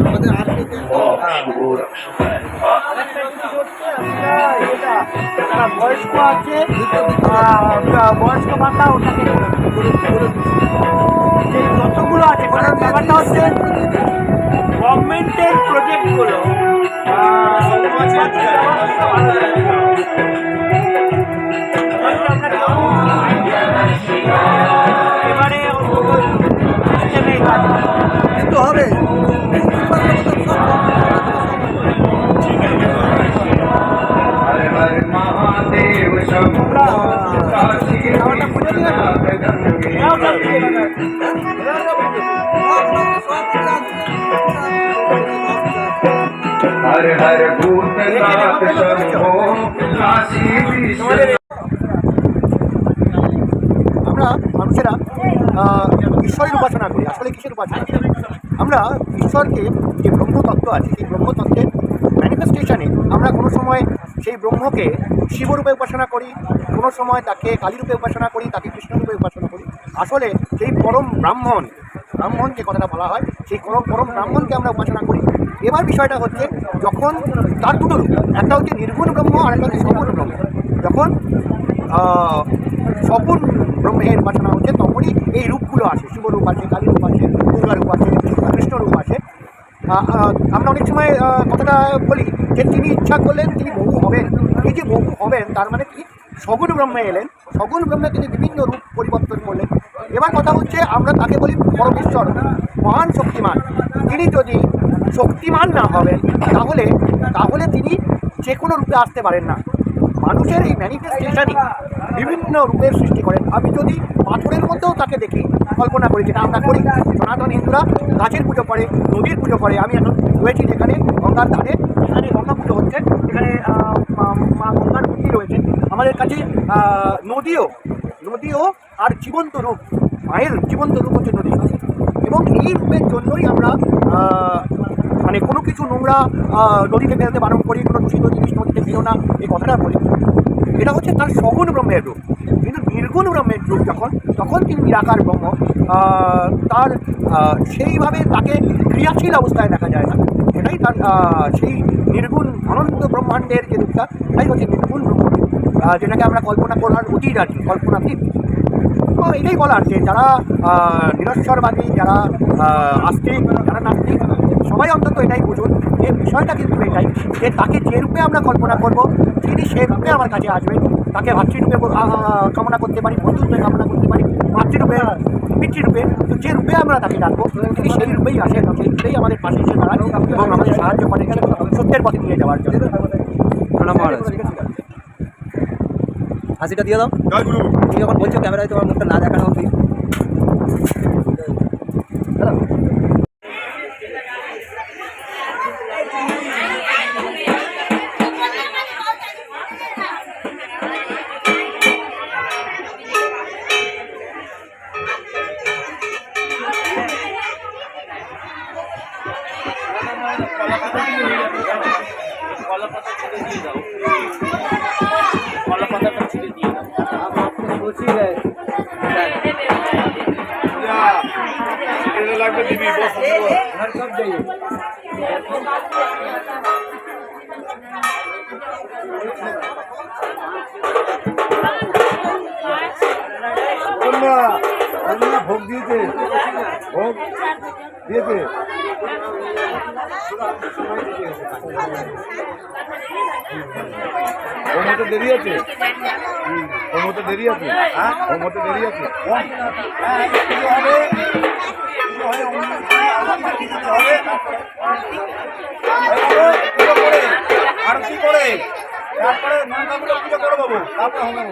আমাদের আর্মিতে যারা বয়স্ক আছে বয়স্ক ভাতা ওটাকে সেই যতগুলো আছে কারণ ব্যাপারটা হচ্ছে গভর্নমেন্টের প্রজেক্টগুলো এবারে সিস্টেমে কাজ কিন্তু হবে हर हर भूतनाथ शंभो काशी विश्वनाथ। আমরা মানুষেরা ঈশ্বরের উপাসনা করি। আসলে কিসের উপাসনা? আমরা ঈশ্বরকে যে ব্রহ্মতত্ত্ব আছে সেই ব্রহ্মতত্ত্বের ম্যানিফেস্টেশনে আমরা কোনো সময় সেই ব্রহ্মকে শিবরূপে উপাসনা করি, কোনো সময় তাকে কালীরূপে উপাসনা করি, তাকে কৃষ্ণরূপে উপাসনা করি। আসলে সেই পরম ব্রাহ্মণ যে কথাটা বলা হয় সেই পরম ব্রাহ্মণকে আমরা উপাসনা করি। এবার বিষয়টা হচ্ছে যখন তার দুটো রূপ, একটা হচ্ছে নির্গুণ ব্রহ্ম আর একটা হচ্ছে সগুণ ব্রহ্ম। যখন সগুণ ব্রহ্মের উপাসনা হচ্ছে তখনই এই রূপগুলো আসে, শিবরূপ আছে, কালী রূপ আছে, দুর্গা রূপ আছে, কৃষ্ণ রূপ আছে। আমরা অনেক সময় কথাটা বলি যে তিনি ইচ্ছা করলেন তিনি বহু হবেন। এই যে বহু হবেন তার মানে কি সগুণ ব্রহ্মে এলেন, সগুণ ব্রহ্মে তিনি বিভিন্ন রূপ পরিবর্তন করলেন। এবার কথা হচ্ছে আমরা তাকে বলি পরমেশ্বর, মহান শক্তিমান। তিনি যদি শক্তিমান না হবেন তাহলে তিনি যে কোনো রূপে আসতে পারেন না। মানুষের এই ম্যানিফেস্টেশনই বিভিন্ন রূপের সৃষ্টি করেন। আমি যদি পাথরের মধ্যেও তাকে দেখি, কল্পনা করি, যেটা আমরা করি। সনাতন হিন্দুরা গাছের পুজো করে, নদীর পুজো করে। আমি এখন রয়েছি যেখানে গঙ্গার ধারে, এখানে গঙ্গা পুজো হচ্ছে, এখানে মা গঙ্গার মূর্তি রয়েছে। আমাদের কাছে নদীও আর জীবন্ত রূপ, মায়ের জীবন্ত রূপ হচ্ছে নদী। এবং এই রূপের জন্যই আমরা মানে কোনো কিছু নোংরা নদীতে ফেলতে বারণ করি, কোনো দূষিত জিনিস নদীতে ফেলো না, এই কথাটা বলি। এটা হচ্ছে তার সগুণ ব্রহ্মের রূপ। কিন্তু নির্গুণ ব্রহ্মের রূপ তখন তিনি নিরাকার ব্রহ্ম, তার সেইভাবে তাকে ক্রিয়াশীল অবস্থায় দেখা যায় না। এটাই তার সেই নির্গুণ অনন্ত ব্রহ্মাণ্ডের যে রূপটা, এটাই হচ্ছে নির্গুণ ব্রহ্ম, যেটাকে আমরা কল্পনা করার অতীত আর কি, কল্পনাতীত। তো এটাই বলার যে যারা নিরশ্বরবাদী, যারা আস্তিক, যারা নাস্তিক, সবাই অন্তত এটাই বুঝুন যে বিষয়টা কিন্তু এটাই যে তাকে যে রূপে আমরা কল্পনা করব তিনি সে রূপে আমার কাছে আসবেন। তাকে ভাতৃরূপে কামনা করতে পারি, বন্ধুরূপে কামনা করতে পারি, মাতৃরূপে, পিতৃরূপে। তো যে রূপে আমরা তাকে ডাকবো তিনি সেই রূপেই আসেন, সেই রূপেই আমাদের পাশে এসে দাঁড়ান এবং আমাদের সাহায্য করেন সত্যের পথে নিয়ে যাওয়ার জন্য। হাসিটা দিয়ে দাও। তুমি যখন বলছো ক্যামেরায় তোমার মুখটা না দেখানো অবধি। লাগবে দিবি ভোগ দিয়েছে, ভোগ দিয়েছে। ওর মতো দেরি আছে, ওর মতো দেরি আছে, ওর মতো দেরি আছে। আরতি করে তারপরে মন ঠাকুরের পুজো করে দেবো, তারপরে হবে।